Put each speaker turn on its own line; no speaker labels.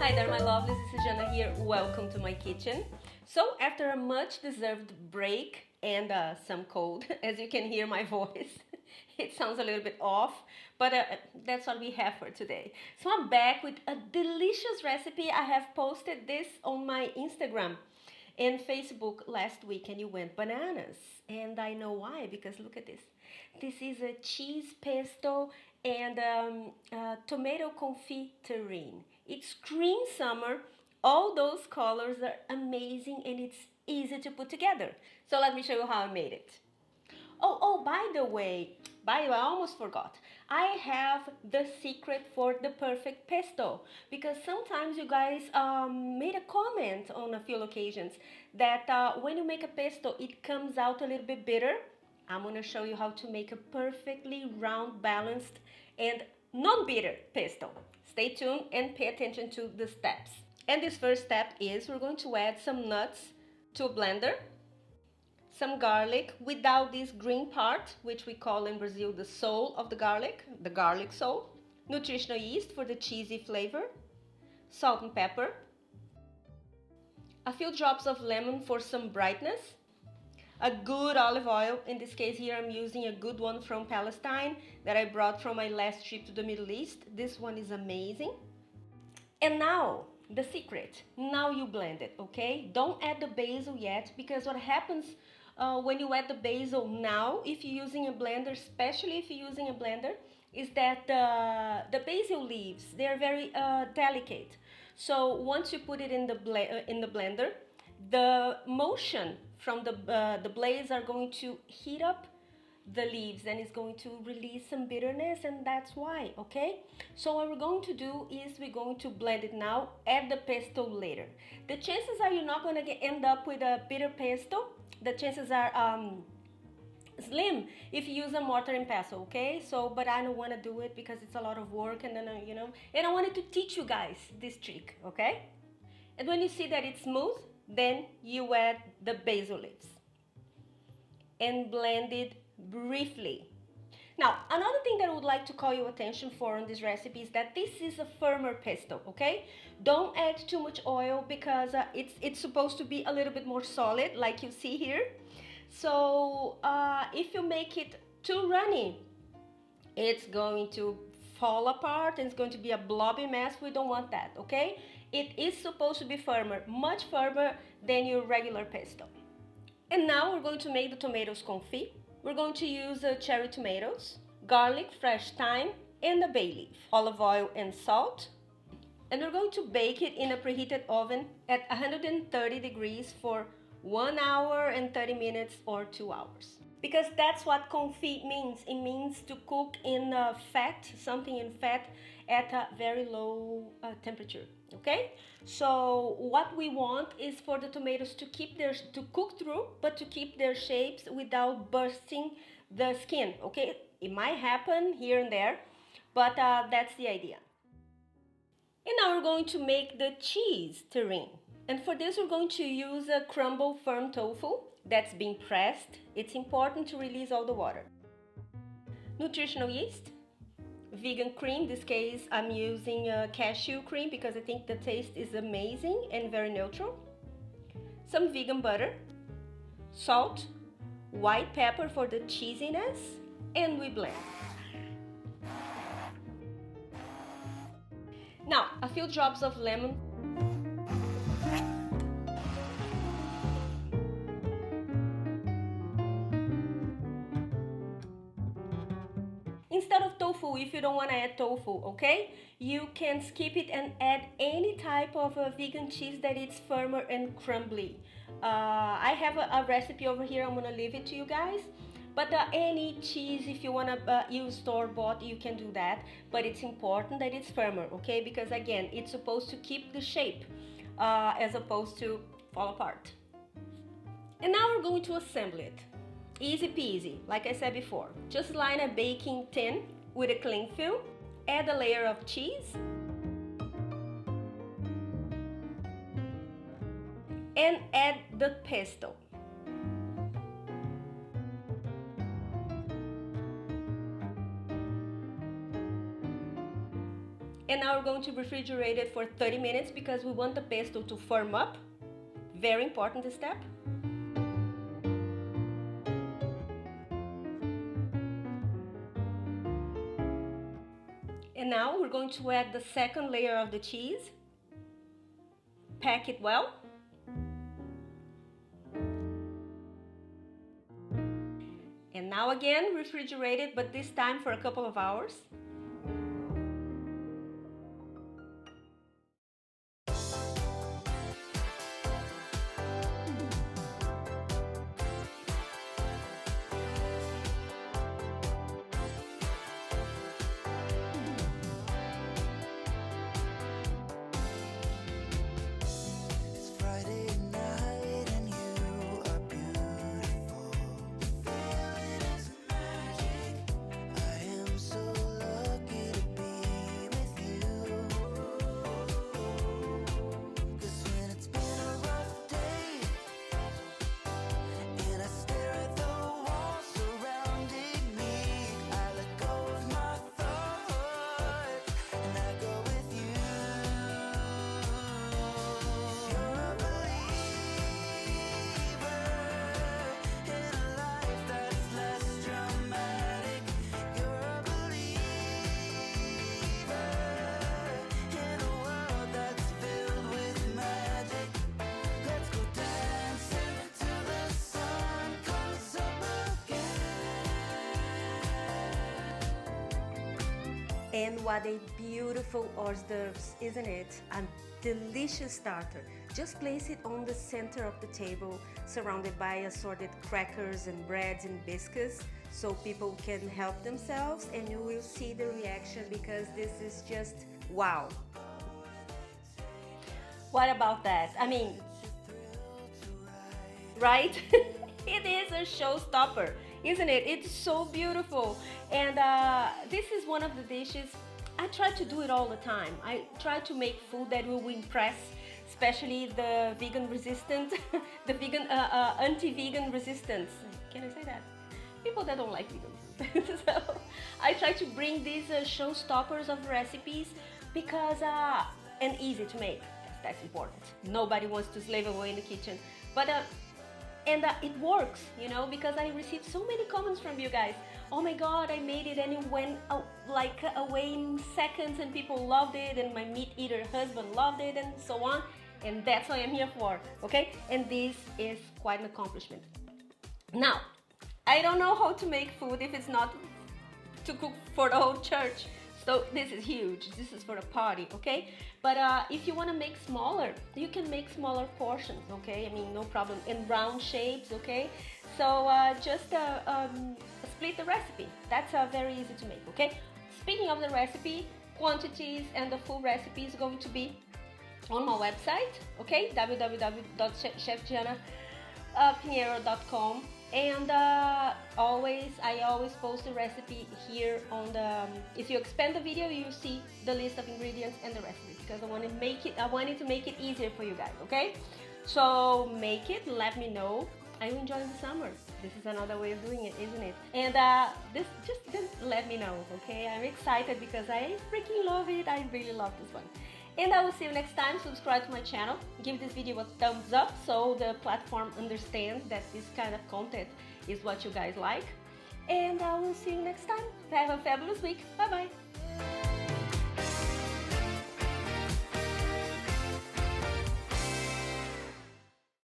Hi there, my lovelies. This is Jana here. Welcome to my kitchen. So, after a much deserved break and some cold, as you can hear my voice, it sounds a little bit off, but that's what we have for today. So, I'm back with a delicious recipe. I have posted this on my Instagram and Facebook last week, and you went bananas. And I know why, because look at this. This is a cheese pesto and tomato confit terrine. It's green summer. All those colors are amazing and it's easy to put together. So let me show you how I made it. By the way, I almost forgot. I have the secret for the perfect pesto because sometimes you guys made a comment on a few occasions that when you make a pesto, it comes out a little bit bitter. I'm gonna show you how to make a perfectly round, balanced, and non-bitter pesto. Stay tuned and pay attention to the steps. And this first step is we're going to add some nuts to a blender, some garlic without this green part, which we call in Brazil the soul of the garlic soul, nutritional yeast for the cheesy flavor, salt and pepper, a few drops of lemon for some brightness, a good olive oil. In this case here I'm using a good one from Palestine that I brought from my last trip to the Middle East. This one is amazing. And now the secret, now you blend it, okay? Don't add the basil yet, because what happens when you add the basil now, if you're using a blender, especially if you're using a blender, is that the basil leaves, they're very delicate. So once you put it in the blender, the motion from the blades are going to heat up the leaves and it's going to release some bitterness, and that's why, okay? So what we're going to do is we're going to blend it now, add the pesto later. The chances are you're not going to end up with a bitter pesto. The chances are slim if you use a mortar and pestle, okay? So, but I don't want to do it because it's a lot of work, and then and I wanted to teach you guys this trick, okay? And when you see that it's smooth, then you add the basil leaves and blend it briefly. Now, another thing that I would like to call your attention for on this recipe is that this is a firmer pesto, okay? Don't add too much oil because it's supposed to be a little bit more solid, like you see here. So if you make it too runny, it's going to fall apart and it's going to be a blobby mess. We don't want that, okay? It is supposed to be firmer, much firmer than your regular pesto. And now we're going to make the tomatoes confit. We're going to use cherry tomatoes, garlic, fresh thyme, and a bay leaf, olive oil and salt. And we're going to bake it in a preheated oven at 130 degrees for 1 hour and 30 minutes or 2 hours. Because that's what confit means. It means to cook in fat, something in fat, at a very low temperature, okay? So what we want is for the tomatoes to cook through, but to keep their shapes without bursting the skin, okay? It might happen here and there, but that's the idea. And now we're going to make the cheese terrine. And for this we're going to use a crumbled firm tofu that's been pressed. It's important to release all the water. Nutritional yeast, vegan cream. In this case I'm using cashew cream because I think the taste is amazing and very neutral. Some vegan butter, salt, white pepper for the cheesiness, and we blend. Now a few drops of lemon. Instead of tofu, if you don't want to add tofu, okay, you can skip it and add any type of vegan cheese that is firmer and crumbly. I have a recipe over here. I'm going to leave it to you guys. But any cheese, if you want to use store-bought, you can do that. But it's important that it's firmer, okay? Because again, it's supposed to keep the shape as opposed to fall apart. And now we're going to assemble it. Easy peasy, like I said before. Just line a baking tin with a cling film, add a layer of cheese, and add the pesto. And now we're going to refrigerate it for 30 minutes because we want the pesto to firm up. Very important step. And now we're going to add the second layer of the cheese. Pack it well. And now again, refrigerate it, but this time for a couple of hours. And what a beautiful hors d'oeuvres, isn't it? A delicious starter. Just place it on the center of the table, surrounded by assorted crackers and breads and biscuits, so people can help themselves, and you will see the reaction because this is just wow. What about that? I mean, right? It is a showstopper, isn't it? It's so beautiful. And this is one of the dishes. I try to do it all the time. I try to make food that will impress, especially the vegan resistant, the vegan, anti-vegan resistance. Can I say that? People that don't like vegans. So I try to bring these showstoppers of recipes because, and easy to make. That's important. Nobody wants to slave away in the kitchen. But it works, you know, because I received so many comments from you guys. Oh my God, I made it and it went like away in seconds and people loved it and my meat eater husband loved it and so on. And that's what I'm here for, okay? And this is quite an accomplishment. Now, I don't know how to make food if it's not to cook for the whole church. So this is huge. This is for a party, okay? But if you want to make smaller, you can make smaller portions, okay? I mean, no problem. In round shapes, okay? So just split the recipe. That's very easy to make, okay? Speaking of the recipe, quantities and the full recipe is going to be on my website, okay? www.chefjana.com. And I always post the recipe here on the, if you expand the video, you see the list of ingredients and the recipe because I wanted to make it easier for you guys, okay? So make it, let me know. Are you enjoying the summer? This is another way of doing it, isn't it? And just let me know, okay? I'm excited because I freaking love it. I really love this one. And I will see you next time. Subscribe to my channel. Give this video a thumbs up so the platform understands that this kind of content is what you guys like. And I will see you next time. Have a fabulous week. Bye-bye.